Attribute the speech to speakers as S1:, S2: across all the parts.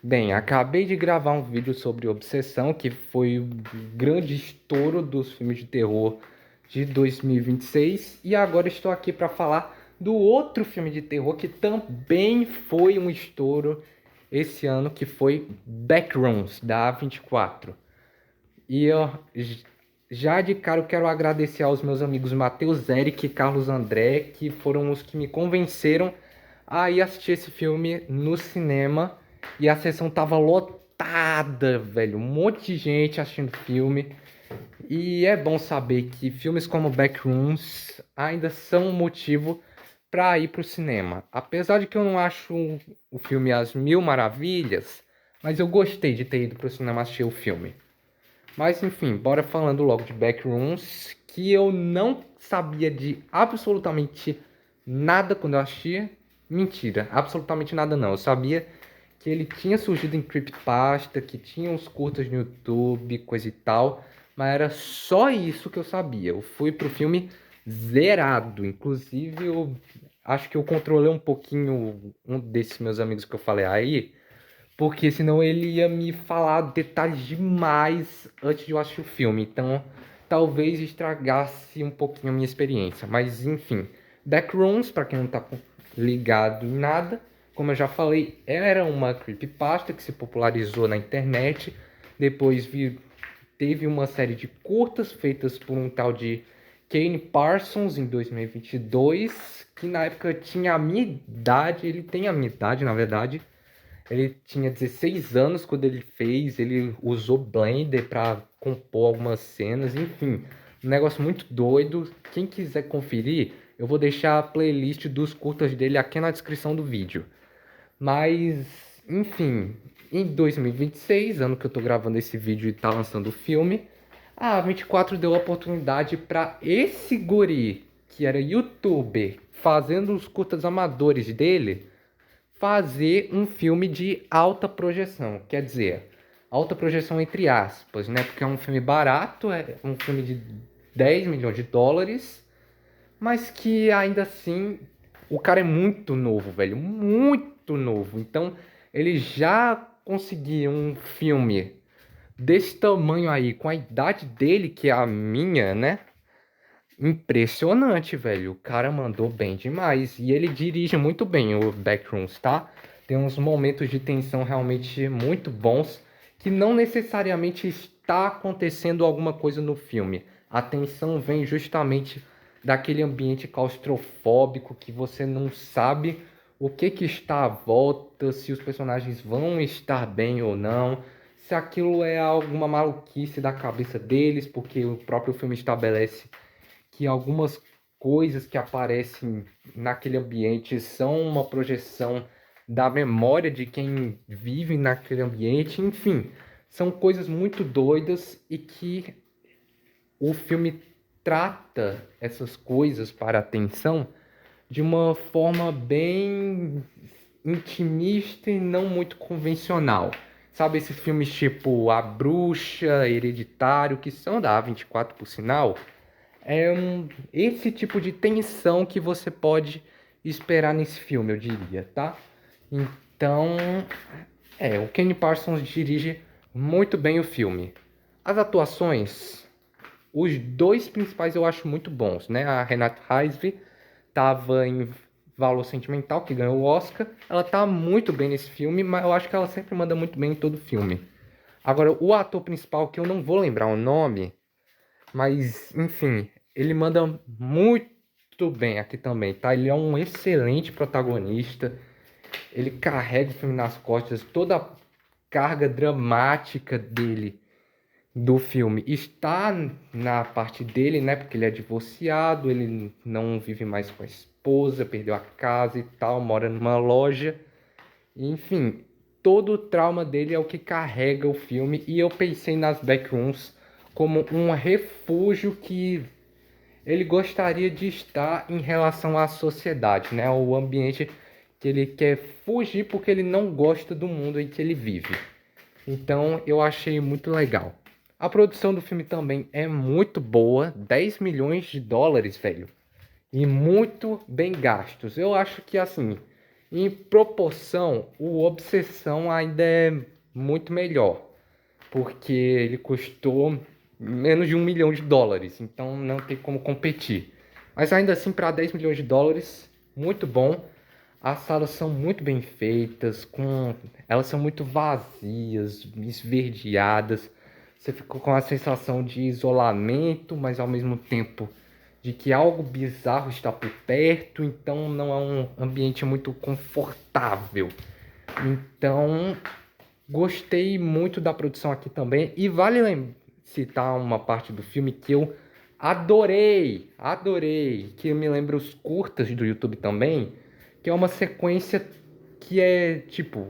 S1: Bem, acabei de gravar um vídeo sobre Obsessão, que foi o grande estouro dos filmes de terror de 2026, e agora estou aqui para falar do outro filme de terror que também foi um estouro esse ano, que foi Backrooms, da A24. E eu já de cara eu quero agradecer aos meus amigos Matheus Eric e Carlos André, que foram os que me convenceram a ir assistir esse filme no cinema. E a sessão tava lotada, velho. Um monte de gente assistindo filme. E é bom saber que filmes como Backrooms ainda são um motivo para ir pro cinema. Apesar de que eu não acho o filme As Mil Maravilhas, mas eu gostei de ter ido pro cinema assistir o filme. Mas enfim, bora falando logo de Backrooms, que eu não sabia de absolutamente nada quando eu assistia. Mentira, absolutamente nada não. Eu sabia que ele tinha surgido em Creepypasta, que tinha uns curtas no YouTube, coisa e tal, mas era só isso que eu sabia. Eu fui pro filme zerado. Inclusive, eu acho que eu controlei um pouquinho um desses meus amigos que eu falei aí, porque senão ele ia me falar detalhes demais antes de eu assistir o filme. Então, talvez estragasse um pouquinho a minha experiência. Mas, enfim. Backrooms, para quem não tá ligado em nada, como eu já falei, era uma creepypasta que se popularizou na internet. Depois teve uma série de curtas feitas por um tal de Kane Parsons em 2022, que na época tinha a minha idade, ele tem a minha idade, na verdade. Ele tinha 16 anos quando ele fez, ele usou Blender para compor algumas cenas, enfim, um negócio muito doido. Quem quiser conferir, eu vou deixar a playlist dos curtas dele aqui na descrição do vídeo. Mas, enfim, em 2026, ano que eu tô gravando esse vídeo e tá lançando o filme, a A24 deu a oportunidade para esse guri, que era youtuber, fazendo os curtas amadores dele, fazer um filme de alta projeção. Quer dizer, alta projeção entre aspas, né? Porque é um filme barato, é um filme de 10 milhões de dólares, mas que ainda assim o cara é muito novo, velho, muito novo. Então ele já conseguiu um filme desse tamanho aí, com a idade dele, que é a minha, né? Impressionante, velho. O cara mandou bem demais. E ele dirige muito bem o Backrooms, tá? Tem uns momentos de tensão realmente muito bons, que não necessariamente está acontecendo alguma coisa no filme. A tensão vem justamente daquele ambiente claustrofóbico que você não sabe o que está à volta, se os personagens vão estar bem ou não, se aquilo é alguma maluquice da cabeça deles, porque o próprio filme estabelece que algumas coisas que aparecem naquele ambiente são uma projeção da memória de quem vive naquele ambiente, enfim, são coisas muito doidas e que o filme trata essas coisas para a atenção de uma forma bem intimista e não muito convencional. Sabe esses filmes tipo A Bruxa, Hereditário, que são da A24 por sinal? Esse tipo de tensão que você pode esperar nesse filme, eu diria, tá? Então, o Kenny Parsons dirige muito bem o filme. As atuações, os dois principais eu acho muito bons, né? A Renate Reinsve estava em Valor Sentimental, que ganhou o Oscar. Ela tá muito bem nesse filme, mas eu acho que ela sempre manda muito bem em todo filme. Agora, o ator principal, que eu não vou lembrar o nome, mas, enfim, ele manda muito bem aqui também, tá? Ele é um excelente protagonista. Ele carrega o filme nas costas. Toda a carga dramática dele, do filme, está na parte dele, né? Porque ele é divorciado, ele não vive mais com a esposa, perdeu a casa e tal, mora numa loja. Enfim, todo o trauma dele é o que carrega o filme. E eu pensei nas Backrooms como um refúgio que ele gostaria de estar em relação à sociedade, né? O ambiente que ele quer fugir porque ele não gosta do mundo em que ele vive. Então eu achei muito legal. A produção do filme também é muito boa, 10 milhões de dólares, velho. E muito bem gastos. Eu acho que assim, Em proporção, o Obsessão ainda é muito melhor, porque ele custou menos de US$ 1 milhão, então não tem como competir. Mas ainda assim, para US$ 10 milhões, muito bom. As salas são muito bem feitas, elas são muito vazias, esverdeadas. Você ficou com a sensação de isolamento, mas ao mesmo tempo de que algo bizarro está por perto, então não é um ambiente muito confortável. Então, gostei muito da produção aqui também. E vale citar uma parte do filme que eu adorei, que me lembra os curtas do YouTube também, que é uma sequência que é tipo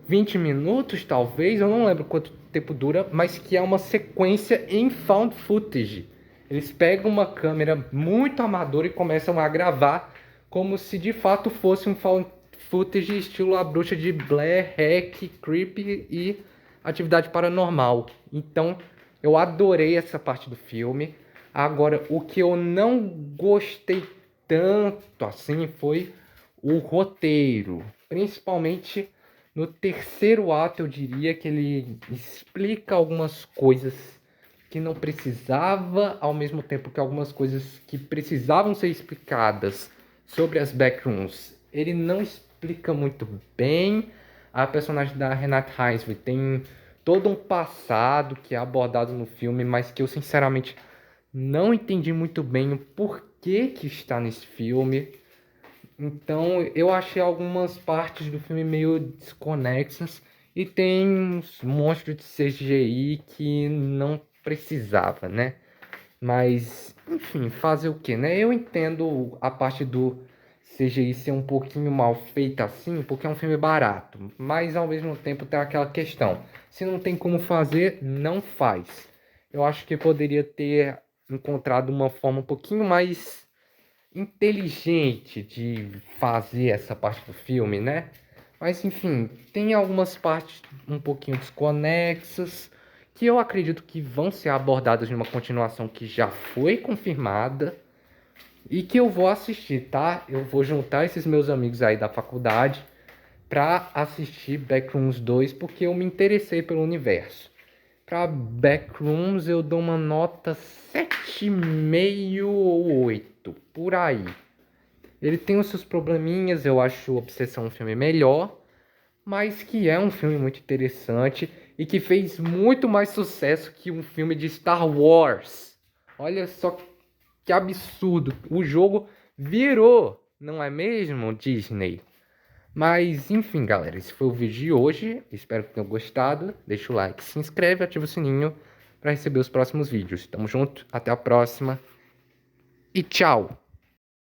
S1: 20 minutos, talvez, eu não lembro quanto tempo dura, mas que é uma sequência em found footage. Eles pegam uma câmera muito amadora e começam a gravar como se de fato fosse um found footage estilo A Bruxa de Blair, Hack, Creepy e Atividade Paranormal. Então, eu adorei essa parte do filme. Agora, o que eu não gostei tanto assim foi o roteiro, principalmente no terceiro ato. Eu diria que ele explica algumas coisas que não precisava, ao mesmo tempo que algumas coisas que precisavam ser explicadas sobre as backrooms, ele não explica muito bem. A personagem da Renate Reinsve tem todo um passado que é abordado no filme, mas que eu sinceramente não entendi muito bem o porquê que está nesse filme. Então eu achei algumas partes do filme meio desconexas e tem uns monstros de CGI que não precisava, né? Mas, enfim, fazer o que, né? Eu entendo a parte do CGI ser um pouquinho mal feita assim, porque é um filme barato, mas ao mesmo tempo tem aquela questão: se não tem como fazer, não faz. Eu acho que poderia ter encontrado uma forma um pouquinho mais inteligente de fazer essa parte do filme, né? Mas enfim, tem algumas partes um pouquinho desconexas que eu acredito que vão ser abordadas numa continuação que já foi confirmada e que eu vou assistir, tá? Eu vou juntar esses meus amigos aí da faculdade pra assistir Backrooms 2 porque eu me interessei pelo universo. Pra Backrooms eu dou uma nota 7,5 ou 8, por aí. Ele tem os seus probleminhas, eu acho Obsessão um filme melhor, mas que é um filme muito interessante e que fez muito mais sucesso que um filme de Star Wars. Olha só que absurdo. O jogo virou, não é mesmo, Disney? Mas enfim, galera, esse foi o vídeo de hoje. Espero que tenham gostado. Deixa o like, se inscreve, ativa o sininho para receber os próximos vídeos. Tamo junto, até a próxima e tchau!